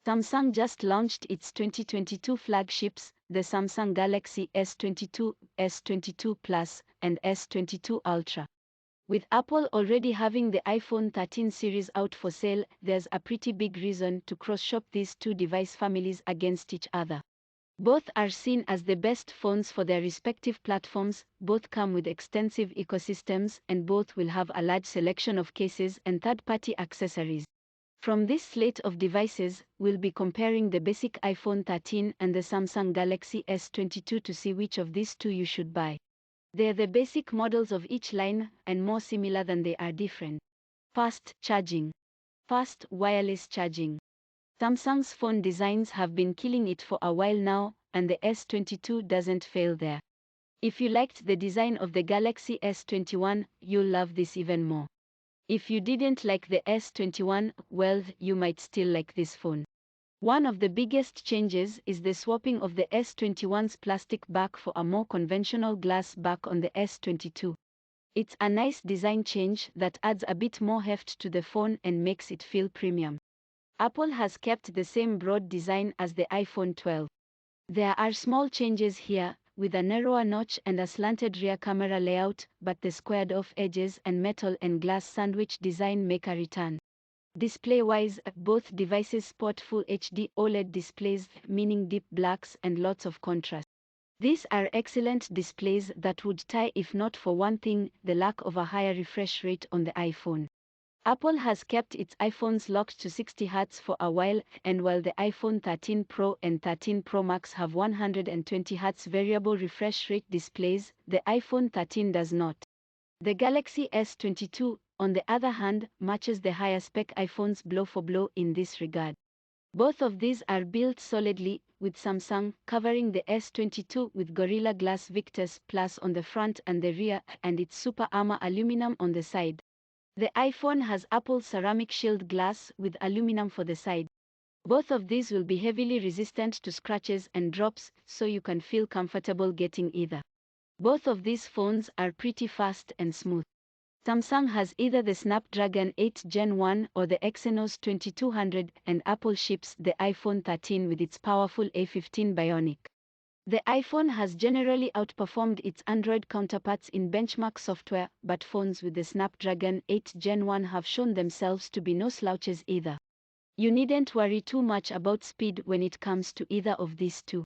Samsung just launched its 2022 flagships, the Samsung Galaxy S22, S22 Plus, and S22 Ultra. With Apple already having the iPhone 13 series out for sale, there's a pretty big reason to cross-shop these two device families against each other. Both are seen as the best phones for their respective platforms, both come with extensive ecosystems, and both will have a large selection of cases and third-party accessories. From this slate of devices, we'll be comparing the basic iPhone 13 and the Samsung Galaxy S22 to see which of these two you should buy. They're the basic models of each line, and more similar than they are different. Fast charging. Fast wireless charging. Samsung's phone designs have been killing it for a while now, and the S22 doesn't fail there. If you liked the design of the Galaxy S21, you'll love this even more. If you didn't like the S21, well, you might still like this phone. One of the biggest changes is the swapping of the S21's plastic back for a more conventional glass back on the S22. It's a nice design change that adds a bit more heft to the phone and makes it feel premium. Apple has kept the same broad design as the iPhone 12. There are small changes here, with a narrower notch and a slanted rear camera layout, but the squared-off edges and metal and glass sandwich design make a return. Display-wise, both devices sport Full HD OLED displays, meaning deep blacks and lots of contrast. These are excellent displays that would tie if not for one thing, the lack of a higher refresh rate on the iPhone. Apple has kept its iPhones locked to 60 Hz for a while, and while the iPhone 13 Pro and 13 Pro Max have 120 Hz variable refresh rate displays, the iPhone 13 does not. The Galaxy S22, on the other hand, matches the higher spec iPhones blow for blow in this regard. Both of these are built solidly, with Samsung covering the S22 with Gorilla Glass Victus Plus on the front and the rear, and its Super Armor aluminum on the side. The iPhone has Apple's ceramic shield glass with aluminum for the side. Both of these will be heavily resistant to scratches and drops, so you can feel comfortable getting either. Both of these phones are pretty fast and smooth. Samsung has either the Snapdragon 8 Gen 1 or the Exynos 2200, and Apple ships the iPhone 13 with its powerful A15 Bionic. The iPhone has generally outperformed its Android counterparts in benchmark software, but phones with the Snapdragon 8 Gen 1 have shown themselves to be no slouches either. You needn't worry too much about speed when it comes to either of these two.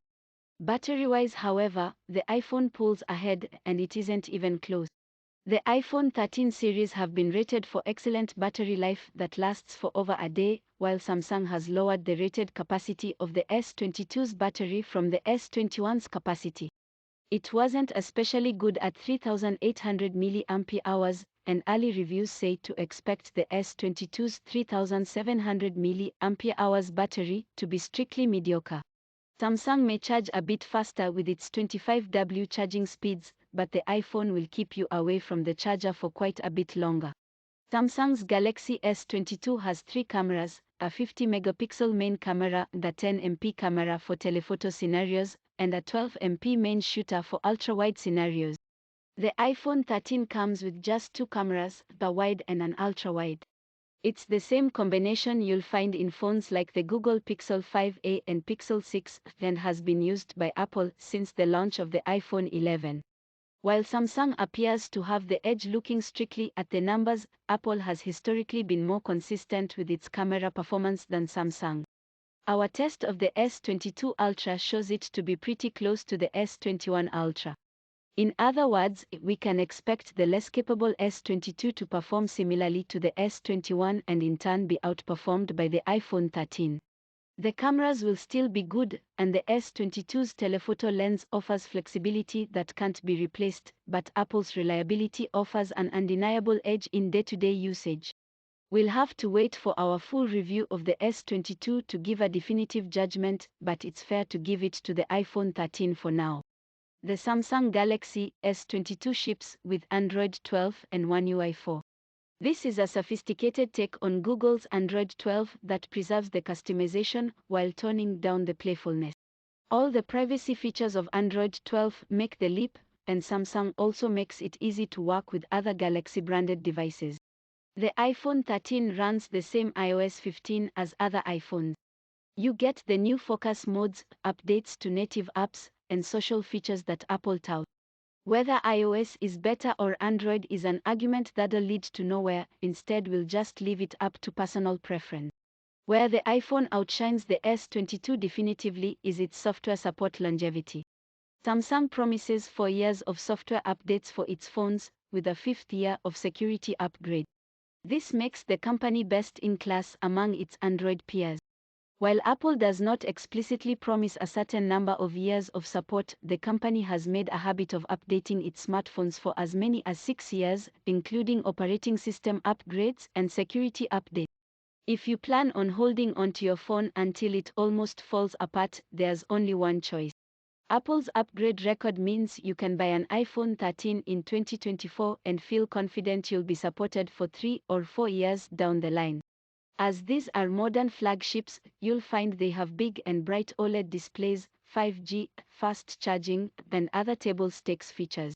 Battery-wise, however, the iPhone pulls ahead, and it isn't even close. The iPhone 13 series have been rated for excellent battery life that lasts for over a day, while Samsung has lowered the rated capacity of the S22's battery from the S21's capacity. It wasn't especially good at 3,800 mAh, and early reviews say to expect the S22's 3,700 mAh battery to be strictly mediocre. Samsung may charge a bit faster with its 25W charging speeds, but the iPhone will keep you away from the charger for quite a bit longer. Samsung's Galaxy S22 has 3 cameras, a 50-megapixel main camera, the 10MP camera for telephoto scenarios, and a 12MP main shooter for ultra-wide scenarios. The iPhone 13 comes with just 2 cameras, the wide and an ultra-wide. It's the same combination you'll find in phones like the Google Pixel 5a and Pixel 6, and has been used by Apple since the launch of the iPhone 11. While Samsung appears to have the edge looking strictly at the numbers, Apple has historically been more consistent with its camera performance than Samsung. Our test of the S22 Ultra shows it to be pretty close to the S21 Ultra. In other words, we can expect the less capable S22 to perform similarly to the S21 and in turn be outperformed by the iPhone 13. The cameras will still be good, and the S22's telephoto lens offers flexibility that can't be replaced, but Apple's reliability offers an undeniable edge in day-to-day usage. We'll have to wait for our full review of the S22 to give a definitive judgment, but it's fair to give it to the iPhone 13 for now. The Samsung Galaxy S22 ships with Android 12 and OneUI 4. This is a sophisticated take on Google's Android 12 that preserves the customization while toning down the playfulness. All the privacy features of Android 12 make the leap, and Samsung also makes it easy to work with other Galaxy-branded devices. The iPhone 13 runs the same iOS 15 as other iPhones. You get the new focus modes, updates to native apps, and social features that Apple touts. Whether iOS is better or Android is an argument that'll lead to nowhere. Instead, we'll just leave it up to personal preference. Where the iPhone outshines the S22 definitively is its software support longevity. Samsung promises 4 years of software updates for its phones, with a 5th year of security upgrade. This makes the company best in class among its Android peers. While Apple does not explicitly promise a certain number of years of support, the company has made a habit of updating its smartphones for as many as 6 years, including operating system upgrades and security updates. If you plan on holding onto your phone until it almost falls apart, there's only one choice. Apple's upgrade record means you can buy an iPhone 13 in 2024 and feel confident you'll be supported for 3 or 4 years down the line. As these are modern flagships, you'll find they have big and bright OLED displays, 5G, fast charging, and other table stakes features.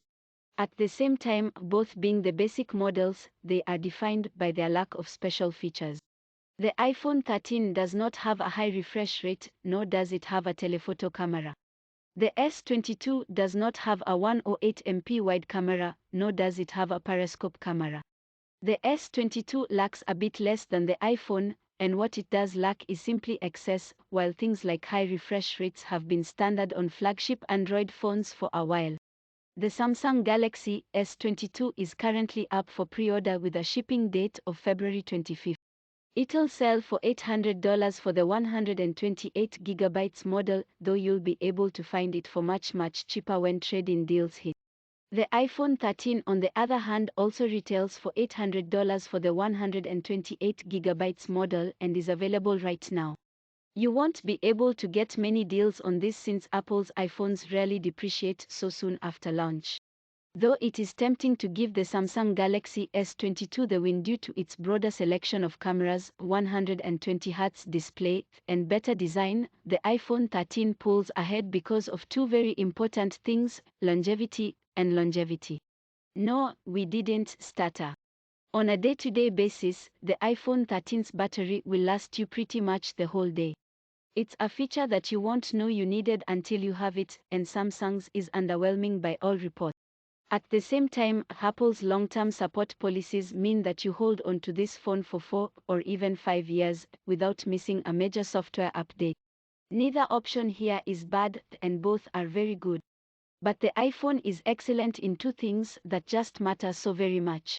At the same time, both being the basic models, they are defined by their lack of special features. The iPhone 13 does not have a high refresh rate, nor does it have a telephoto camera. The S22 does not have a 108MP wide camera, nor does it have a periscope camera. The S22 lacks a bit less than the iPhone, and what it does lack is simply excess, while things like high refresh rates have been standard on flagship Android phones for a while. The Samsung Galaxy S22 is currently up for pre-order with a shipping date of February 25. It'll sell for $800 for the 128GB model, though you'll be able to find it for much cheaper when trade-in deals hit. The iPhone 13 on the other hand also retails for $800 for the 128GB model and is available right now. You won't be able to get many deals on this since Apple's iPhones rarely depreciate so soon after launch. Though it is tempting to give the Samsung Galaxy S22 the win due to its broader selection of cameras, 120Hz display, and better design, the iPhone 13 pulls ahead because of two very important things, longevity and longevity. No, we didn't stutter. On a day-to-day basis, the iPhone 13's battery will last you pretty much the whole day. It's a feature that you won't know you needed until you have it, and Samsung's is underwhelming by all reports. At the same time, Apple's long-term support policies mean that you hold on to this phone for 4 or even 5 years, without missing a major software update. Neither option here is bad, and both are very good. But the iPhone is excellent in two things that just matter so very much.